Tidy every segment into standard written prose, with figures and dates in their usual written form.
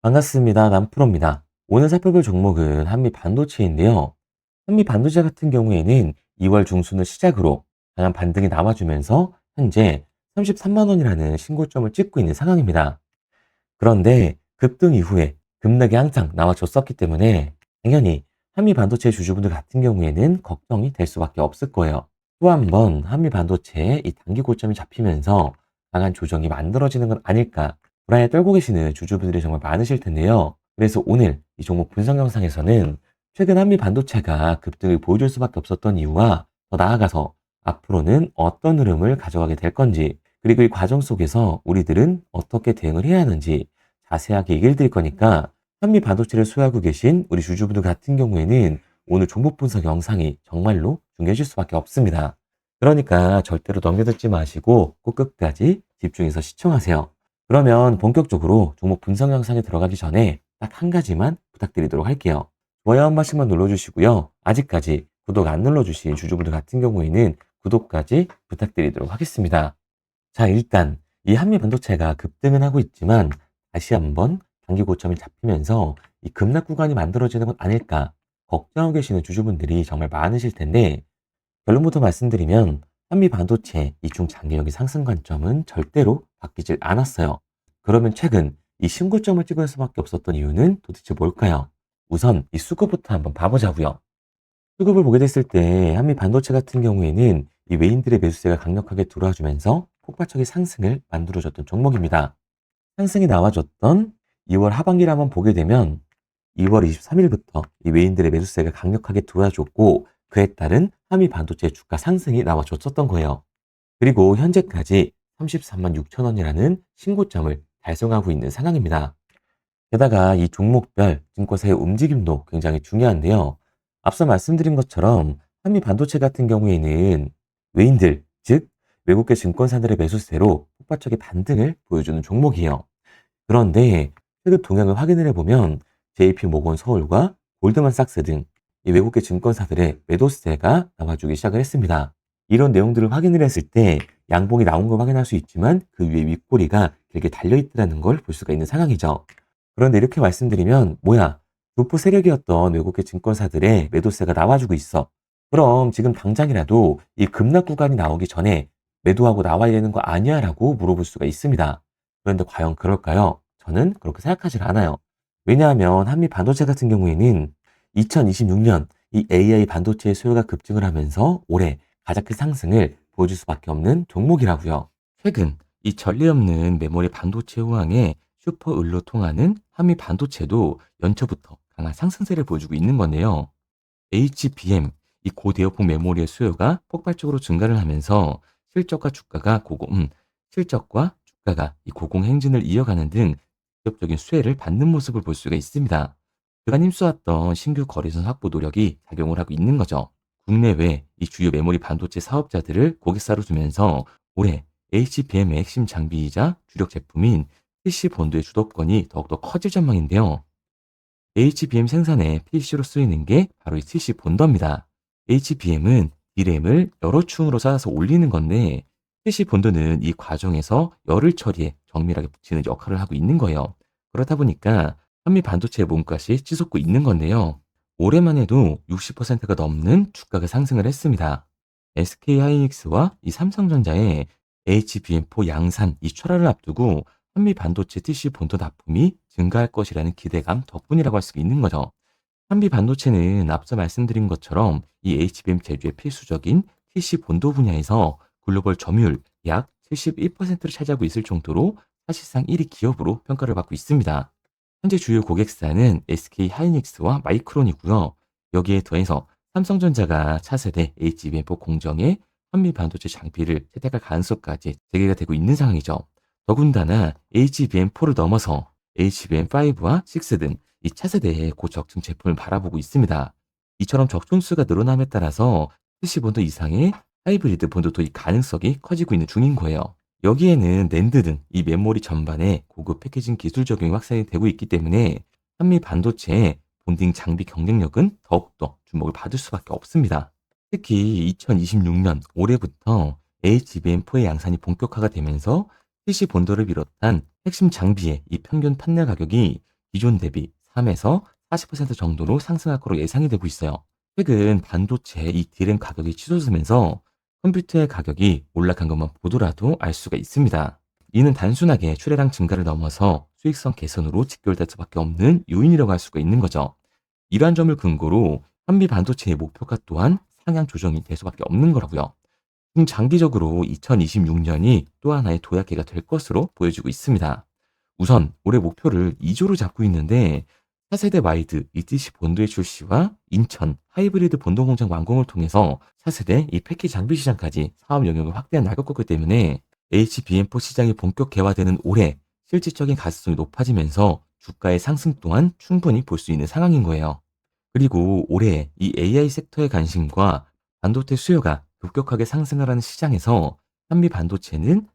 반갑습니다. 남프로입니다. 오늘 살펴볼 종목은 한미 반도체인데요. 한미반도체 같은 경우에는 2월 중순을 시작으로 강한 반등이 나와주면서 현재 33만 원이라는 신고점을 찍고 있는 상황입니다. 그런데 급등 이후에 급락이 항상 나와줬었기 때문에 당연히 한미반도체 주주분들 같은 경우에는 걱정이 될 수밖에 없을 거예요. 또 한 번 한미반도체의 이 단기 고점이 잡히면서 강한 조정이 만들어지는 건 아닐까 불안에 떨고 계시는 주주분들이 정말 많으실 텐데요. 그래서 오늘 이 종목 분석 영상에서는 최근 한미반도체가 급등을 보여줄 수밖에 없었던 이유와 더 나아가서 앞으로는 어떤 흐름을 가져가게 될 건지, 그리고 이 과정 속에서 우리들은 어떻게 대응을 해야 하는지 자세하게 얘기를 드릴 거니까 한미 반도체를 소유하고 계신 우리 주주분들 같은 경우에는 오늘 종목 분석 영상이 정말로 중요해질 수밖에 없습니다. 그러니까 절대로 넘겨듣지 마시고 꼭 끝까지 집중해서 시청하세요. 그러면 본격적으로 종목 분석 영상에 들어가기 전에 딱 한 가지만 부탁드리도록 할게요. 좋아요 한 번씩만 눌러주시고요. 아직까지 구독 안 눌러주신 주주분들 같은 경우에는 구독까지 부탁드리도록 하겠습니다. 자, 일단 이 한미 반도체가 급등은 하고 있지만 다시 한번 단기 고점이 잡히면서 이 급락 구간이 만들어지는 건 아닐까 걱정하고 계시는 주주분들이 정말 많으실 텐데, 결론부터 말씀드리면 한미 반도체 이 중장기적인 상승 관점은 절대로 바뀌질 않았어요. 그러면 최근 이 신고점을 찍을 수밖에 없었던 이유는 도대체 뭘까요? 우선 이 수급부터 한번 봐보자고요. 수급을 보게 됐을 때 한미 반도체 같은 경우에는 이 외인들의 매수세가 강력하게 들어와주면서 폭발적인 상승을 만들어줬던 종목입니다. 상승이 나와줬던 2월 하반기를 한번 보게 되면 2월 23일부터 이 외인들의 매수세가 강력하게 들어와줬고, 그에 따른 한미 반도체 주가 상승이 나와줬었던 거예요. 그리고 현재까지 33만 6천 원이라는 신고점을 달성하고 있는 상황입니다. 게다가 이 종목별 증권사의 움직임도 굉장히 중요한데요. 앞서 말씀드린 것처럼 한미 반도체 같은 경우에는 외인들, 즉 외국계 증권사들의 매수세로 폭발적인 반등을 보여주는 종목이에요. 그런데 최근 동향을 확인을 해보면 JP 모건 서울과 골드만삭스 등 이 외국계 증권사들의 매도세가 나와주기 시작을 했습니다. 이런 내용들을 확인을 했을 때 양봉이 나온 걸 확인할 수 있지만 그 위에 윗꼬리가 길게 달려있다는 걸 볼 수가 있는 상황이죠. 그런데 이렇게 말씀드리면 뭐야? 교포 세력이었던 외국계 증권사들의 매도세가 나와주고 있어. 그럼 지금 당장이라도 이 급락 구간이 나오기 전에 매도하고 나와야 되는 거 아니야? 라고 물어볼 수가 있습니다. 그런데 과연 그럴까요? 저는 그렇게 생각하지 않아요. 왜냐하면 한미 반도체 같은 경우에는 2026년 이 AI 반도체의 수요가 급증을 하면서 올해 가장 큰 상승을 보여줄 수밖에 없는 종목이라고요. 최근 이 전례 없는 메모리 반도체 호황에 슈퍼 을로 통하는 한미 반도체도 연초부터 강한 상승세를 보여주고 있는 건데요. HBM, 이 고대역폭 메모리의 수요가 폭발적으로 증가를 하면서 실적과 주가가 실적과 주가가 이 고공행진을 이어가는 등 직접적인 수혜를 받는 모습을 볼 수가 있습니다. 그간 힘써왔던 신규 거래선 확보 노력이 작용을 하고 있는 거죠. 국내외 이 주요 메모리 반도체 사업자들을 고객사로 두면서 올해 HBM의 핵심 장비이자 주력 제품인 PC 본드의 주도권이 더욱더 커질 전망인데요. HBM 생산에 PC로 쓰이는 게 바로 이 PC 본더입니다. HBM은 D램을 여러 층으로 쌓아서 올리는 건데, PC 본더는 이 과정에서 열을 처리해 정밀하게 붙이는 역할을 하고 있는 거예요. 그렇다 보니까 한미 반도체의 몸값이 치솟고 있는 건데요. 올해만 해도 60%가 넘는 주가가 상승을 했습니다. SK하이닉스와 이 삼성전자의 HBM4 양산 이 출하를 앞두고 한미 반도체 TC 본토 납품이 증가할 것이라는 기대감 덕분이라고 할 수 있는 거죠. 한미 반도체는 앞서 말씀드린 것처럼 이 HBM 제조의 필수적인 TC 본도 분야에서 글로벌 점유율 약 71%를 차지하고 있을 정도로 사실상 1위 기업으로 평가를 받고 있습니다. 현재 주요 고객사는 SK 하이닉스와 마이크론이고요. 여기에 더해서 삼성전자가 차세대 HBM4 공정에 한미 반도체 장비를 채택할 가능성까지 제기가 되고 있는 상황이죠. 더군다나 HBM4를 넘어서 HBM5와 6 등 이 차세대의 고적층 제품을 바라보고 있습니다. 이처럼 적중수가 늘어남에 따라서 PC 본드 이상의 하이브리드 본드 도입 가능성이 커지고 있는 중인 거예요. 여기에는 낸드 등 이 메모리 전반에 고급 패키징 기술 적용이 확산이 되고 있기 때문에 한미 반도체의 본딩 장비 경쟁력은 더욱더 주목을 받을 수밖에 없습니다. 특히 2026년 올해부터 HBM4의 양산이 본격화가 되면서 PC 본더를 비롯한 핵심 장비의 이 평균 판넬 가격이 기존 대비 3에서 40% 정도로 상승할 거로 예상이 되고 있어요. 최근 반도체 이 D램 가격이 치솟으면서 컴퓨터의 가격이 올라간 것만 보더라도 알 수가 있습니다. 이는 단순하게 출하량 증가를 넘어서 수익성 개선으로 직결될 수밖에 없는 요인이라고 할 수가 있는 거죠. 이러한 점을 근거로 한미 반도체의 목표가 또한 상향 조정이 될 수밖에 없는 거라고요. 장기적으로 2026년이 또 하나의 도약기가 될 것으로 보여지고 있습니다. 우선 올해 목표를 2조로 잡고 있는데, 차세대 와이드 ETC 본도의 출시와 인천 하이브리드 본도 공장 완공을 통해서 차세대 이 패키지 장비 시장까지 사업 영역을 확대해 나갈 거기 때문에 HBM4 시장이 본격 개화되는 올해 실질적인 가능성이 높아지면서 주가의 상승 또한 충분히 볼 수 있는 상황인 거예요. 그리고 올해 이 AI 섹터의 관심과 반도체 수요가 급격하게 상승을 하는 시장에서 한미 반도체는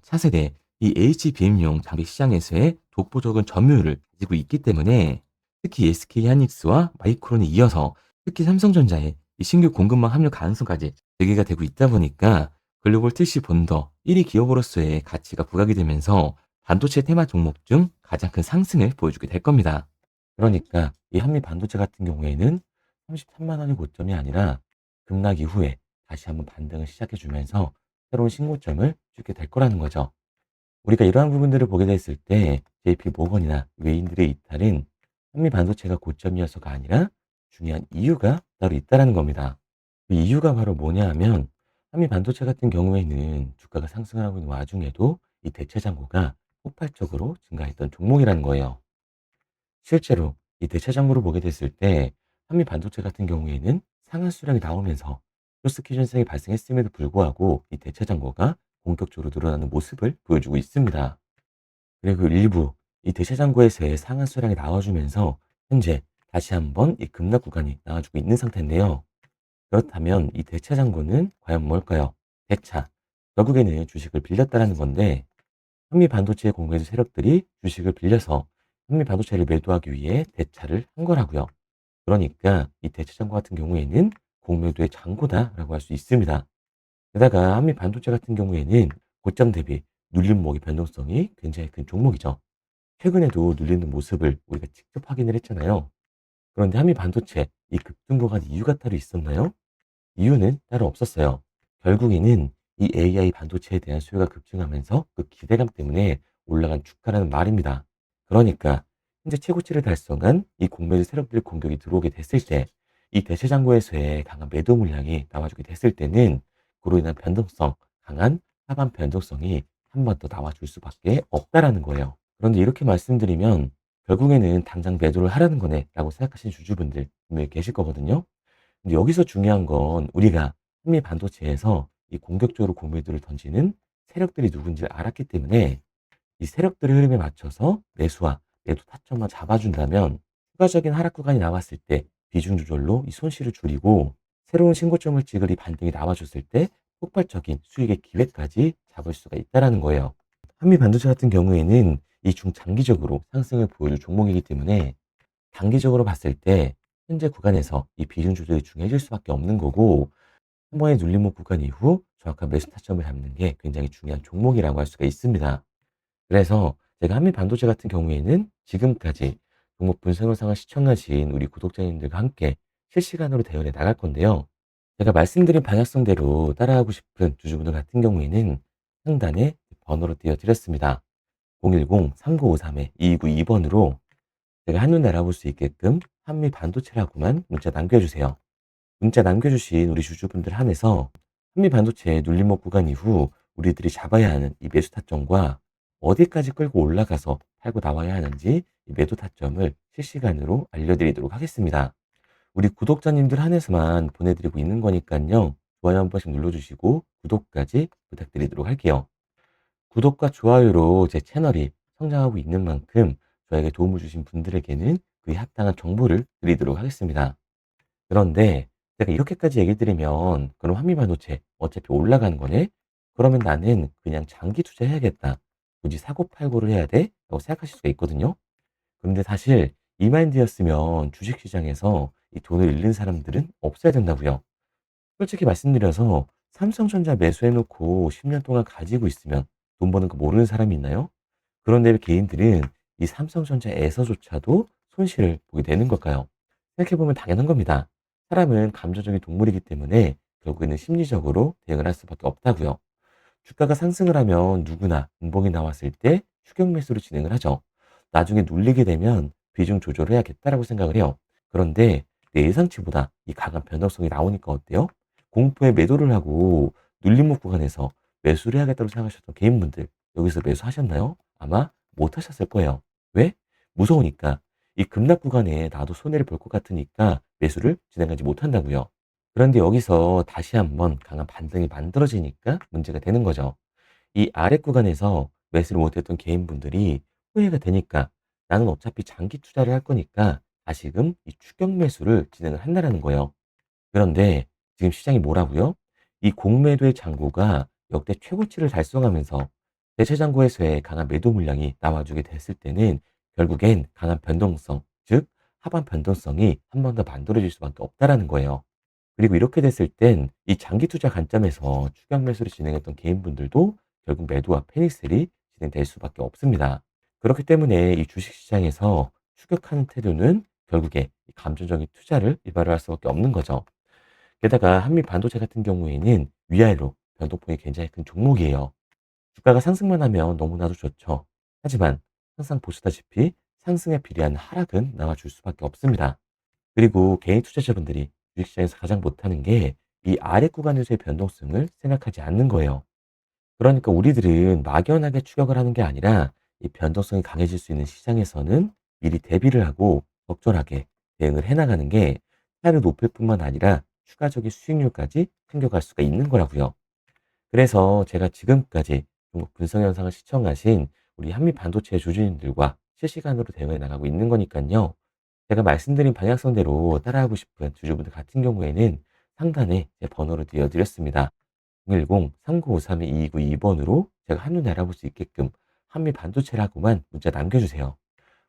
차세대 이 HBM용 장비 시장에서의 독보적인 점유율을 가지고 있기 때문에 특히 SK 하이닉스와 마이크론에 이어서 특히 삼성전자의 이 신규 공급망 합류 가능성까지 제기가 되고 있다 보니까 글로벌 TC 본더 1위 기업으로서의 가치가 부각이 되면서 반도체 테마 종목 중 가장 큰 상승을 보여주게 될 겁니다. 그러니까 이 한미 반도체 같은 경우에는 33만 원이 고점이 아니라 급락 이후에 다시 한번 반등을 시작해 주면서 새로운 신고점을 찍게 될 거라는 거죠. 우리가 이러한 부분들을 보게 됐을 때 JP 모건이나 외인들의 이탈은 한미 반도체가 고점이어서가 아니라 중요한 이유가 따로 있다라는 겁니다. 그 이유가 바로 뭐냐 하면 한미 반도체 같은 경우에는 주가가 상승을 하고 있는 와중에도 이 대체 잔고가 폭발적으로 증가했던 종목이라는 거예요. 실제로 이 대체 잔고를 보게 됐을 때 한미 반도체 같은 경우에는 상한 수량이 나오면서 쇼스키 현상이 발생했음에도 불구하고 이 대체 잔고가 본격적으로 늘어나는 모습을 보여주고 있습니다. 그리고 일부 이 대체 잔고에서의 상한 수량이 나와주면서 현재 다시 한번 이 급락 구간이 나와주고 있는 상태인데요. 그렇다면 이 대체 잔고는 과연 뭘까요? 대차. 결국에는 주식을 빌렸다라는 건데 한미 반도체 공매도 세력들이 주식을 빌려서 한미 반도체를 매도하기 위해 대차를 한 거라고요. 그러니까 이 대체 잔고 같은 경우에는 공매도의 잔고다라고 할 수 있습니다. 게다가 한미 반도체 같은 경우에는 고점 대비 눌림목의 변동성이 굉장히 큰 종목이죠. 최근에도 눌리는 모습을 우리가 직접 확인을 했잖아요. 그런데 한미 반도체 이 급등보간 이유가 따로 있었나요? 이유는 따로 없었어요. 결국에는 이 AI 반도체에 대한 수요가 급증하면서 그 기대감 때문에 올라간 주가라는 말입니다. 그러니까 현재 최고치를 달성한 이 공매도 세력들 공격이 들어오게 됐을 때 이 대체장고에서의 강한 매도 물량이 나와주게 됐을 때는 그로 인한 변동성, 강한 하반 변동성이 한 번 더 나와줄 수밖에 없다라는 거예요. 그런데 이렇게 말씀드리면 결국에는 당장 매도를 하라는 거네 라고 생각하시는 주주분들 분명히 계실 거거든요. 근데 여기서 중요한 건 우리가 한미 반도체에서 이 공격적으로 공매도를 던지는 세력들이 누군지를 알았기 때문에 이 세력들의 흐름에 맞춰서 매수와 매도 타점만 잡아준다면 추가적인 하락 구간이 나왔을 때 비중 조절로 이 손실을 줄이고 새로운 신고점을 찍을 이 반등이 나와줬을 때 폭발적인 수익의 기회까지 잡을 수가 있다라는 거예요. 한미 반도체 같은 경우에는 이 중장기적으로 상승을 보여줄 종목이기 때문에 단기적으로 봤을 때 현재 구간에서 이 비중 조절이 중요해질 수밖에 없는 거고 한 번의 눌림목 구간 이후 정확한 매수 타점을 잡는 게 굉장히 중요한 종목이라고 할 수가 있습니다. 그래서 제가 한미 반도체 같은 경우에는 지금까지 종목 분석 영상을 시청하신 우리 구독자님들과 함께 실시간으로 대응해 나갈 건데요. 제가 말씀드린 방향성대로 따라하고 싶은 주주분들 같은 경우에는 상단에 번호로 띄워드렸습니다. 010-3953-2292번으로 제가 한눈에 알아볼 수 있게끔 한미 반도체라고만 문자 남겨주세요. 문자 남겨주신 우리 주주분들 한해서 한미 반도체 눌림목 구간 이후 우리들이 잡아야 하는 이 매수 타점과 어디까지 끌고 올라가서 팔고 나와야 하는지 이 매도 타점을 실시간으로 알려드리도록 하겠습니다. 우리 구독자님들 한해서만 보내드리고 있는 거니까요. 좋아요 한 번씩 눌러주시고 구독까지 부탁드리도록 할게요. 구독과 좋아요로 제 채널이 성장하고 있는 만큼 저에게 도움을 주신 분들에게는 그에 합당한 정보를 드리도록 하겠습니다. 그런데 제가 이렇게까지 얘기 드리면 그럼 한미반도체 어차피 올라가는 거네? 그러면 나는 그냥 장기 투자해야겠다. 굳이 사고 팔고를 해야 돼? 라고 생각하실 수가 있거든요. 그런데 사실 이 마인드였으면 주식시장에서 이 돈을 잃는 사람들은 없어야 된다고요. 솔직히 말씀드려서 삼성전자 매수해놓고 10년 동안 가지고 있으면 돈 버는 거 모르는 사람이 있나요? 그런데 개인들은 이 삼성전자에서조차도 손실을 보게 되는 걸까요? 생각해보면 당연한 겁니다. 사람은 감정적인 동물이기 때문에 결국에는 심리적으로 대응을 할 수밖에 없다고요. 주가가 상승을 하면 누구나 운봉이 나왔을 때 추격 매수로 진행을 하죠. 나중에 눌리게 되면 비중 조절을 해야겠다라고 생각을 해요. 그런데 내 예상치보다 이 강한 변동성이 나오니까 어때요? 공포에 매도를 하고 눌림목 구간에서 매수를 해야겠다고 생각하셨던 개인분들 여기서 매수하셨나요? 아마 못 하셨을 거예요. 왜? 무서우니까. 이 급락 구간에 나도 손해를 볼 것 같으니까 매수를 진행하지 못한다고요. 그런데 여기서 다시 한번 강한 반등이 만들어지니까 문제가 되는 거죠. 이 아래 구간에서 매수를 못했던 개인분들이 후회가 되니까 나는 어차피 장기 투자를 할 거니까 다시금 이 추격 매수를 진행을 한다라는 거예요. 그런데 지금 시장이 뭐라고요? 이 공매도의 잔고가 역대 최고치를 달성하면서 대체 잔고에서의 강한 매도 물량이 나와주게 됐을 때는 결국엔 강한 변동성, 즉 하반 변동성이 한 번 더 만들어질 수밖에 없다라는 거예요. 그리고 이렇게 됐을 땐 이 장기 투자 관점에서 추격 매수를 진행했던 개인분들도 결국 매도와 패닉셀이 진행될 수밖에 없습니다. 그렇기 때문에 이 주식 시장에서 추격하는 태도는 결국에 이 감정적인 투자를 유발할 수밖에 없는 거죠. 게다가 한미 반도체 같은 경우에는 위아래로 변동폭이 굉장히 큰 종목이에요. 주가가 상승만 하면 너무나도 좋죠. 하지만 항상 보시다시피 상승에 비례한 하락은 나와줄 수밖에 없습니다. 그리고 개인 투자자분들이 주식시장에서 가장 못하는 게 이 아래 구간에서의 변동성을 생각하지 않는 거예요. 그러니까 우리들은 막연하게 추격을 하는 게 아니라 이 변동성이 강해질 수 있는 시장에서는 미리 대비를 하고 적절하게 대응을 해나가는 게 타율이 높을 뿐만 아니라 추가적인 수익률까지 챙겨갈 수가 있는 거라고요. 그래서 제가 지금까지 중국 분석 영상을 시청하신 우리 한미 반도체 주주님들과 실시간으로 대응해 나가고 있는 거니까요. 제가 말씀드린 방향성대로 따라하고 싶은 주주분들 같은 경우에는 상단에 제 번호를 띄워드렸습니다. 010-3953-2292번으로 제가 한눈에 알아볼 수 있게끔 한미 반도체라고만 문자 남겨주세요.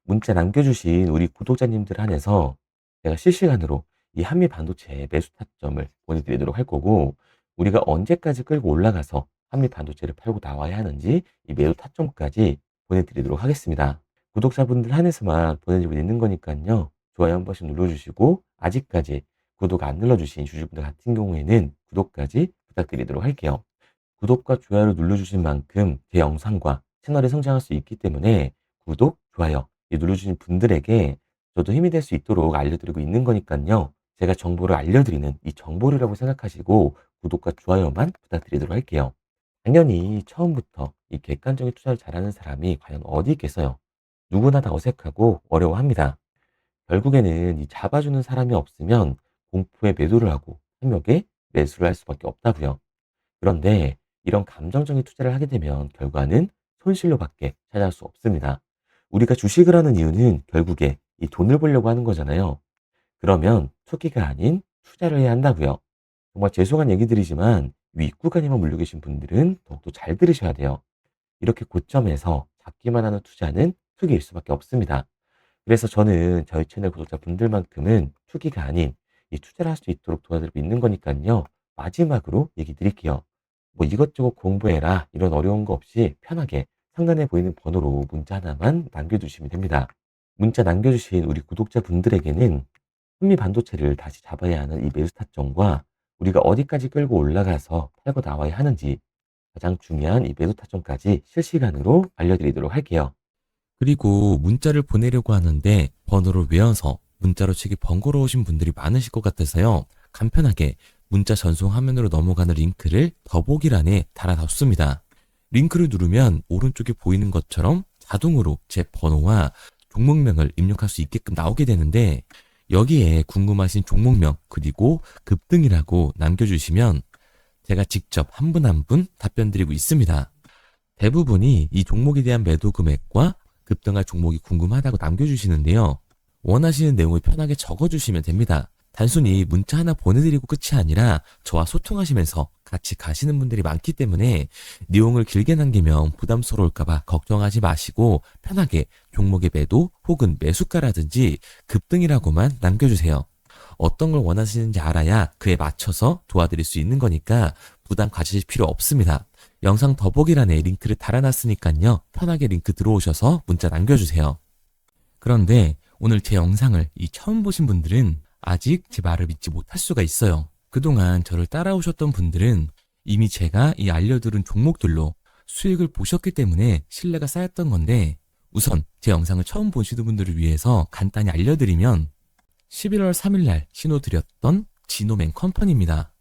문자 남겨주신 우리 구독자님들 한해서 제가 실시간으로 이 한미 반도체 매수 타점을 보내드리도록 할 거고, 우리가 언제까지 끌고 올라가서 한미 반도체를 팔고 나와야 하는지 이 매수 타점까지 보내드리도록 하겠습니다. 구독자분들 한해서만 보내드리고 있는 거니까요. 좋아요 한 번씩 눌러주시고, 아직까지 구독 안 눌러주신 주주분들 같은 경우에는 구독까지 부탁드리도록 할게요. 구독과 좋아요를 눌러주신 만큼 제 영상과 채널이 성장할 수 있기 때문에 구독, 좋아요 눌러주신 분들에게 저도 힘이 될 수 있도록 알려드리고 있는 거니까요. 제가 정보를 알려드리는 이 정보류라고 생각하시고 구독과 좋아요만 부탁드리도록 할게요. 당연히 처음부터 이 객관적인 투자를 잘하는 사람이 과연 어디 있겠어요? 누구나 다 어색하고 어려워합니다. 결국에는 이 잡아주는 사람이 없으면 공포에 매도를 하고 현역에 매수를 할 수밖에 없다고요. 그런데 이런 감정적인 투자를 하게 되면 결과는 손실로밖에 찾아갈 수 없습니다. 우리가 주식을 하는 이유는 결국에 이 돈을 벌려고 하는 거잖아요. 그러면 투기가 아닌 투자를 해야 한다고요. 정말 죄송한 얘기들이지만 윗구간에만 물려 계신 분들은 더욱더 잘 들으셔야 돼요. 이렇게 고점에서 잡기만 하는 투자는 투기일 수밖에 없습니다. 그래서 저는 저희 채널 구독자분들만큼은 투기가 아닌 이 투자를 할 수 있도록 도와드리고 있는 거니까요. 마지막으로 얘기 드릴게요. 뭐 이것저것 공부해라 이런 어려운 거 없이 편하게 상단에 보이는 번호로 문자 하나만 남겨주시면 됩니다. 문자 남겨주신 우리 구독자분들에게는 한미 반도체를 다시 잡아야 하는 이 매수 타점과 우리가 어디까지 끌고 올라가서 팔고 나와야 하는지 가장 중요한 이 매수 타점까지 실시간으로 알려드리도록 할게요. 그리고 문자를 보내려고 하는데 번호를 외워서 문자로 치기 번거로우신 분들이 많으실 것 같아서요. 간편하게 문자 전송 화면으로 넘어가는 링크를 더보기란에 달아놨습니다. 링크를 누르면 오른쪽에 보이는 것처럼 자동으로 제 번호와 종목명을 입력할 수 있게끔 나오게 되는데, 여기에 궁금하신 종목명 그리고 급등이라고 남겨주시면 제가 직접 한 분 한 분 답변 드리고 있습니다. 대부분이 이 종목에 대한 매도 금액과 급등할 종목이 궁금하다고 남겨주시는데요. 원하시는 내용을 편하게 적어주시면 됩니다. 단순히 문자 하나 보내드리고 끝이 아니라 저와 소통하시면서 같이 가시는 분들이 많기 때문에 내용을 길게 남기면 부담스러울까봐 걱정하지 마시고 편하게 종목의 매도 혹은 매수가라든지 급등이라고만 남겨주세요. 어떤 걸 원하시는지 알아야 그에 맞춰서 도와드릴 수 있는 거니까 부담 가지실 필요 없습니다. 영상 더보기란에 링크를 달아놨으니까요. 편하게 링크 들어오셔서 문자 남겨주세요. 그런데 오늘 제 영상을 처음 보신 분들은 아직 제 말을 믿지 못할 수가 있어요. 그동안 저를 따라오셨던 분들은 이미 제가 이 알려드린 종목들로 수익을 보셨기 때문에 신뢰가 쌓였던 건데, 우선 제 영상을 처음 보시는 분들을 위해서 간단히 알려드리면 11월 3일 날 신호 드렸던 지노맨 컴퍼니입니다.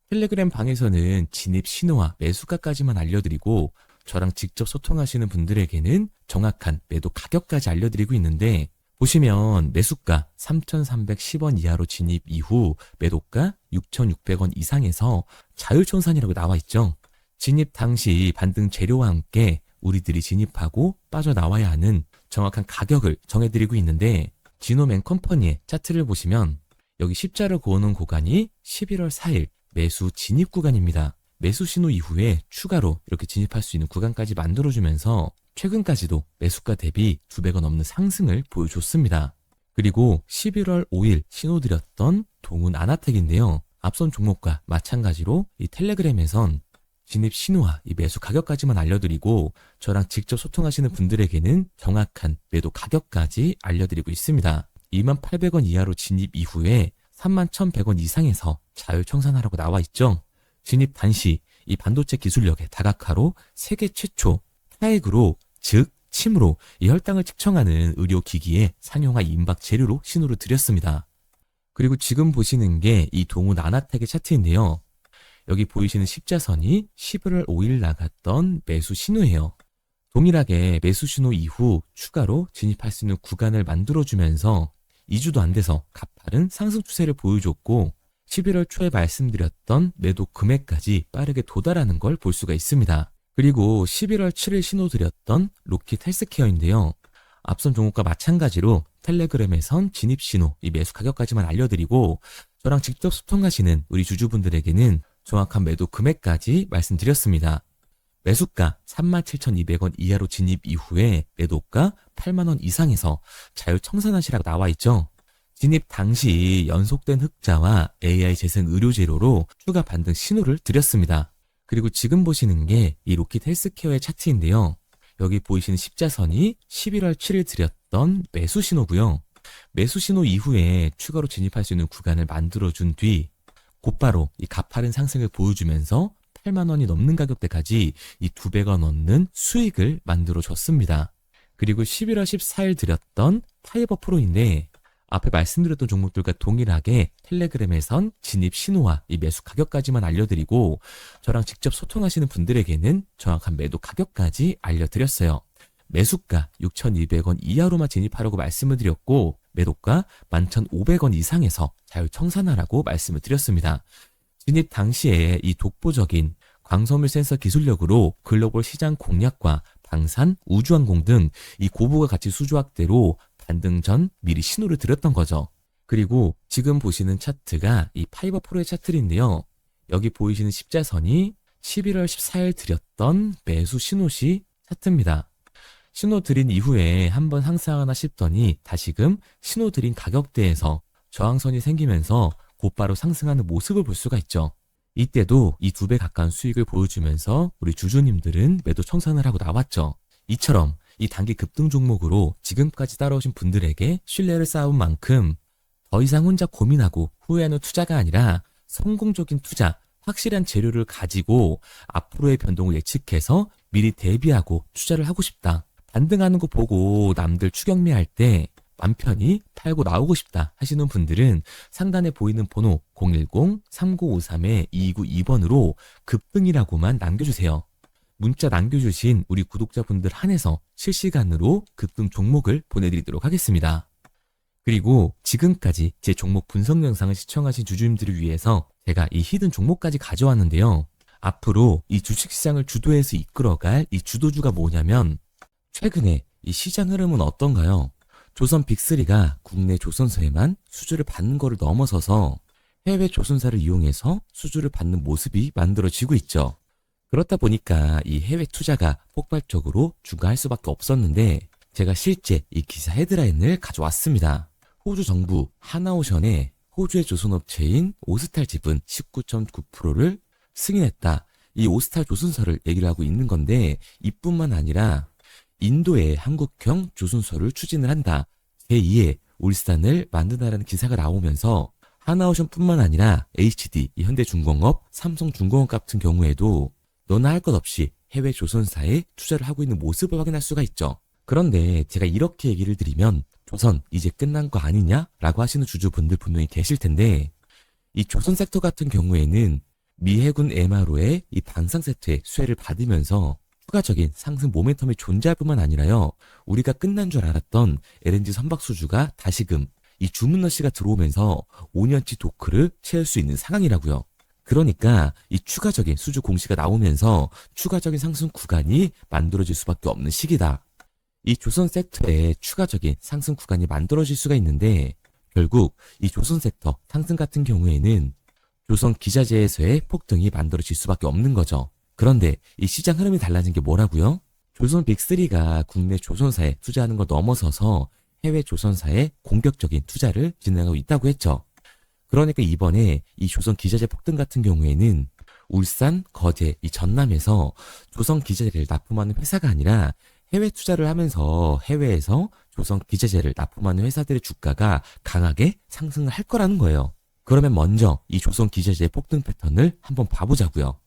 텔레그램 방에서는 진입 신호와 매수가까지만 알려드리고 저랑 직접 소통하시는 분들에게는 정확한 매도 가격까지 알려드리고 있는데, 보시면 매수가 3,310원 이하로 진입 이후 매도가 6,600원 이상에서 자율청산이라고 나와 있죠. 진입 당시 반등 재료와 함께 우리들이 진입하고 빠져나와야 하는 정확한 가격을 정해드리고 있는데, 지노맨 컴퍼니의 차트를 보시면 여기 십자를 그어놓은 구간이 11월 4일 매수 진입 구간입니다. 매수 신호 이후에 추가로 이렇게 진입할 수 있는 구간까지 만들어주면서 최근까지도 매수가 대비 2배가 넘는 상승을 보여줬습니다. 그리고 11월 5일 신호 드렸던 동훈 아나텍인데요. 앞선 종목과 마찬가지로 이 텔레그램에선 진입 신호와 이 매수 가격까지만 알려드리고 저랑 직접 소통하시는 분들에게는 정확한 매도 가격까지 알려드리고 있습니다. 28,000원 이하로 진입 이후에 31,100원 이상에서 자율청산하라고 나와 있죠. 진입 단시 이 반도체 기술력의 다각화로 세계 최초 타액으로, 즉 침으로 이 혈당을 측정하는 의료기기에 상용화 임박 재료로 신호를 드렸습니다. 그리고 지금 보시는 게 이 동훈 아나텍의 차트인데요. 여기 보이시는 십자선이 11월 5일 나갔던 매수 신호예요. 동일하게 매수 신호 이후 추가로 진입할 수 있는 구간을 만들어주면서 2주도 안 돼서 가파른 상승 추세를 보여줬고 11월 초에 말씀드렸던 매도 금액까지 빠르게 도달하는 걸 볼 수가 있습니다. 그리고 11월 7일 신호 드렸던 로킷 헬스케어인데요. 앞선 종목과 마찬가지로 텔레그램에선 진입 신호, 이 매수 가격까지만 알려드리고 저랑 직접 소통하시는 우리 주주분들에게는 정확한 매도 금액까지 말씀드렸습니다. 매수가 37,200원 이하로 진입 이후에 매도가 8만원 이상에서 자율청산하시라고 나와 있죠. 진입 당시 연속된 흑자와 AI 재생 의료 재료로 추가 반등 신호를 드렸습니다. 그리고 지금 보시는 게 이 로킷 헬스케어의 차트인데요. 여기 보이시는 십자선이 11월 7일 드렸던 매수 신호고요. 매수 신호 이후에 추가로 진입할 수 있는 구간을 만들어준 뒤 곧바로 이 가파른 상승을 보여주면서 8만 원이 넘는 가격대까지 이 2배가 넘는 수익을 만들어줬습니다. 그리고 11월 14일 드렸던 파이버 프로인데 앞에 말씀드렸던 종목들과 동일하게 텔레그램에선 진입 신호와 이 매수 가격까지만 알려드리고 저랑 직접 소통하시는 분들에게는 정확한 매도 가격까지 알려드렸어요. 매수가 6,200원 이하로만 진입하라고 말씀을 드렸고 매도가 11,500원 이상에서 자율청산하라고 말씀을 드렸습니다. 진입 당시에 이 독보적인 광섬유 센서 기술력으로 글로벌 시장 공략과 방산, 우주항공 등 이 고부가 가치 수주 확대로 반등 전 미리 신호를 드렸던 거죠. 그리고 지금 보시는 차트가 이 파이버 프로의 차트인데요. 여기 보이시는 십자선이 11월 14일 드렸던 매수 신호시 차트입니다. 신호 드린 이후에 한번 상승하나 싶더니 다시금 신호 드린 가격대에서 저항선이 생기면서 곧바로 상승하는 모습을 볼 수가 있죠. 이때도 이 2배 가까운 수익을 보여주면서 우리 주주님들은 매도 청산을 하고 나왔죠. 이처럼 이 단기 급등 종목으로 지금까지 따라오신 분들에게 신뢰를 쌓은 만큼 더 이상 혼자 고민하고 후회하는 투자가 아니라 성공적인 투자, 확실한 재료를 가지고 앞으로의 변동을 예측해서 미리 대비하고 투자를 하고 싶다. 반등하는 거 보고 남들 추격매할 때 맘 편히 팔고 나오고 싶다 하시는 분들은 상단에 보이는 번호 010-3953-2292번으로 급등이라고만 남겨주세요. 문자 남겨주신 우리 구독자분들 한해서 실시간으로 급등 종목을 보내드리도록 하겠습니다. 그리고 지금까지 제 종목 분석 영상을 시청하신 주주님들을 위해서 제가 이 히든 종목까지 가져왔는데요. 앞으로 이 주식시장을 주도해서 이끌어갈 이 주도주가 뭐냐면 최근에 이 시장 흐름은 어떤가요? 조선 빅3가 국내 조선사에만 수주를 받는 거를 넘어서서 해외 조선사를 이용해서 수주를 받는 모습이 만들어지고 있죠. 그렇다 보니까 이 해외 투자가 폭발적으로 증가할 수밖에 없었는데 제가 실제 이 기사 헤드라인을 가져왔습니다. 호주 정부 하나오션에 호주의 조선업체인 오스탈 지분 19.9%를 승인했다. 이 오스탈 조선사를 얘기를 하고 있는 건데 이뿐만 아니라 인도의 한국형 조선소를 추진을 한다. 제2의 울산을 만든다라는 기사가 나오면서 하나오션뿐만 아니라 HD, 이 현대중공업, 삼성중공업 같은 경우에도 너나 할 것 없이 해외 조선사에 투자를 하고 있는 모습을 확인할 수가 있죠. 그런데 제가 이렇게 얘기를 드리면 조선 이제 끝난 거 아니냐라고 하시는 주주분들 분명히 계실 텐데, 이 조선 섹터 같은 경우에는 미 해군 MRO의 이 방산 세트의 수혜를 받으면서 추가적인 상승 모멘텀이 존재할 뿐만 아니라요, 우리가 끝난 줄 알았던 LNG 선박 수주가 다시금 이 주문 러시가 들어오면서 5년치 도크를 채울 수 있는 상황이라고요. 그러니까 이 추가적인 수주 공시가 나오면서 추가적인 상승 구간이 만들어질 수밖에 없는 시기다. 이 조선 섹터에 추가적인 상승 구간이 만들어질 수가 있는데, 결국 이 조선 섹터 상승 같은 경우에는 조선 기자재에서의 폭등이 만들어질 수밖에 없는 거죠. 그런데 이 시장 흐름이 달라진 게 뭐라고요? 조선 빅3가 국내 조선사에 투자하는 걸 넘어서서 해외 조선사에 공격적인 투자를 진행하고 있다고 했죠. 그러니까 이번에 이 조선 기자재 폭등 같은 경우에는 울산, 거제, 이 전남에서 조선 기자재를 납품하는 회사가 아니라 해외 투자를 하면서 해외에서 조선 기자재를 납품하는 회사들의 주가가 강하게 상승을 할 거라는 거예요. 그러면 먼저 이 조선 기자재의 폭등 패턴을 한번 봐보자고요.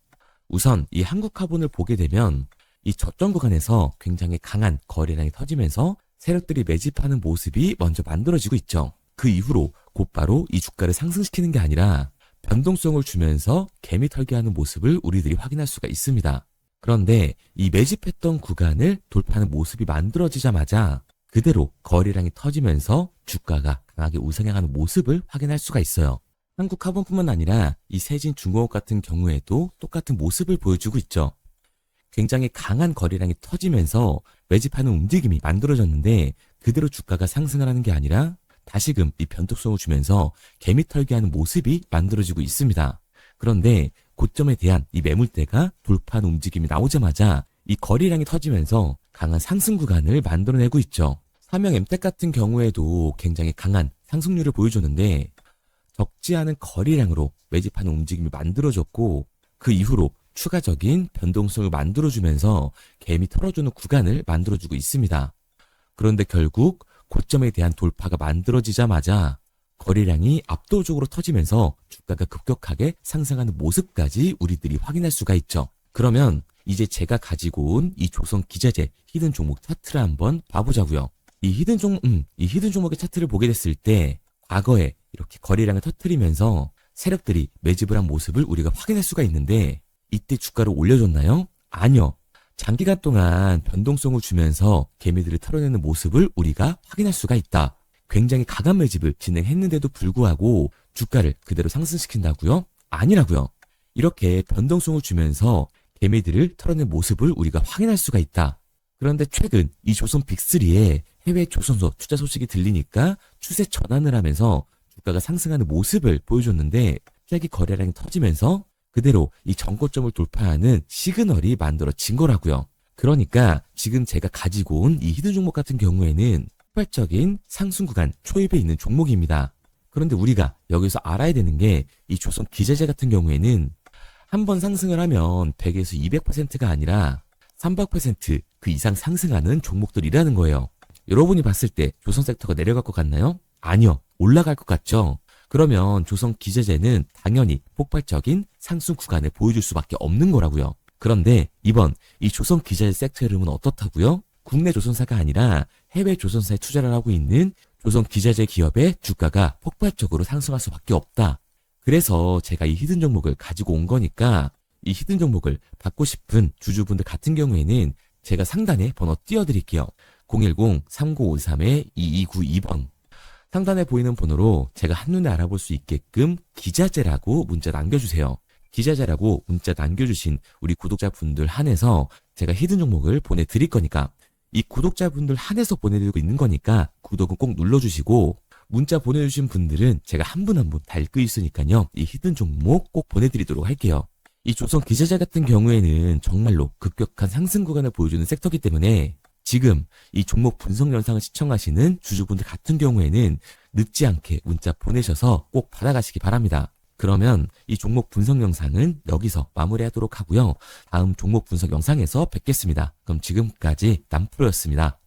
우선 이 한국화본을 보게 되면 이 저점 구간에서 굉장히 강한 거래량이 터지면서 세력들이 매집하는 모습이 먼저 만들어지고 있죠. 그 이후로 곧바로 이 주가를 상승시키는 게 아니라 변동성을 주면서 개미 털기하는 모습을 우리들이 확인할 수가 있습니다. 그런데 이 매집했던 구간을 돌파하는 모습이 만들어지자마자 그대로 거래량이 터지면서 주가가 강하게 우상향하는 모습을 확인할 수가 있어요. 한국화본뿐만 아니라 이 세진중공업 같은 경우에도 똑같은 모습을 보여주고 있죠. 굉장히 강한 거래량이 터지면서 매집하는 움직임이 만들어졌는데 그대로 주가가 상승을 하는 게 아니라 다시금 이 변동성을 주면서 개미 털기하는 모습이 만들어지고 있습니다. 그런데 고점에 대한 이 매물대가 돌파하는 움직임이 나오자마자 이 거래량이 터지면서 강한 상승 구간을 만들어내고 있죠. 삼형 엠텍 같은 경우에도 굉장히 강한 상승률을 보여줬는데 적지 않은 거래량으로 매집하는 움직임이 만들어졌고 그 이후로 추가적인 변동성을 만들어주면서 개미 털어주는 구간을 만들어주고 있습니다. 그런데 결국 고점에 대한 돌파가 만들어지자마자 거래량이 압도적으로 터지면서 주가가 급격하게 상승하는 모습까지 우리들이 확인할 수가 있죠. 그러면 이제 제가 가지고 온 이 조선 기자재 히든 종목 차트를 한번 봐보자고요. 이 히든 종목의 차트를 보게 됐을 때 과거에 이렇게 거래량을 터뜨리면서 세력들이 매집을 한 모습을 우리가 확인할 수가 있는데 이때 주가를 올려줬나요? 아니요. 장기간 동안 변동성을 주면서 개미들을 털어내는 모습을 우리가 확인할 수가 있다. 굉장히 강한 매집을 진행했는데도 불구하고 주가를 그대로 상승시킨다고요? 아니라고요. 이렇게 변동성을 주면서 개미들을 털어낸 모습을 우리가 확인할 수가 있다. 그런데 최근 이 조선 빅3의 해외 조선소 투자 소식이 들리니까 추세 전환을 하면서 주가가 상승하는 모습을 보여줬는데 갑자기 거래량이 터지면서 그대로 이 전고점을 돌파하는 시그널이 만들어진 거라고요. 그러니까 지금 제가 가지고 온 이 히든 종목 같은 경우에는 폭발적인 상승 구간 초입에 있는 종목입니다. 그런데 우리가 여기서 알아야 되는 게 이 조선 기자재 같은 경우에는 한번 상승을 하면 100에서 200%가 아니라 300% 그 이상 상승하는 종목들이라는 거예요. 여러분이 봤을 때 조선 섹터가 내려갈 것 같나요? 아니요. 올라갈 것 같죠? 그러면 조선 기자재는 당연히 폭발적인 상승 구간을 보여줄 수밖에 없는 거라고요. 그런데 이번 이 조선 기자재 섹터 흐름은 어떻다고요? 국내 조선사가 아니라 해외 조선사에 투자를 하고 있는 조선 기자재 기업의 주가가 폭발적으로 상승할 수밖에 없다. 그래서 제가 이 히든 종목을 가지고 온 거니까 이 히든 종목을 받고 싶은 주주분들 같은 경우에는 제가 상단에 번호 띄워드릴게요. 010-3953-2292번. 상단에 보이는 번호로 제가 한눈에 알아볼 수 있게끔 기자재라고 문자 남겨주세요. 기자재라고 문자 남겨주신 우리 구독자분들 한해서 제가 히든 종목을 보내드릴 거니까 이 구독자분들 한해서 보내드리고 있는 거니까 구독은 꼭 눌러주시고 문자 보내주신 분들은 제가 한 분 한 분 다 읽고 있으니까요. 이 히든 종목 꼭 보내드리도록 할게요. 이 조선 기자재 같은 경우에는 정말로 급격한 상승 구간을 보여주는 섹터이기 때문에 지금 이 종목 분석 영상을 시청하시는 주주분들 같은 경우에는 늦지 않게 문자 보내셔서 꼭 받아가시기 바랍니다. 그러면 이 종목 분석 영상은 여기서 마무리하도록 하고요. 다음 종목 분석 영상에서 뵙겠습니다. 그럼 지금까지 남프로였습니다.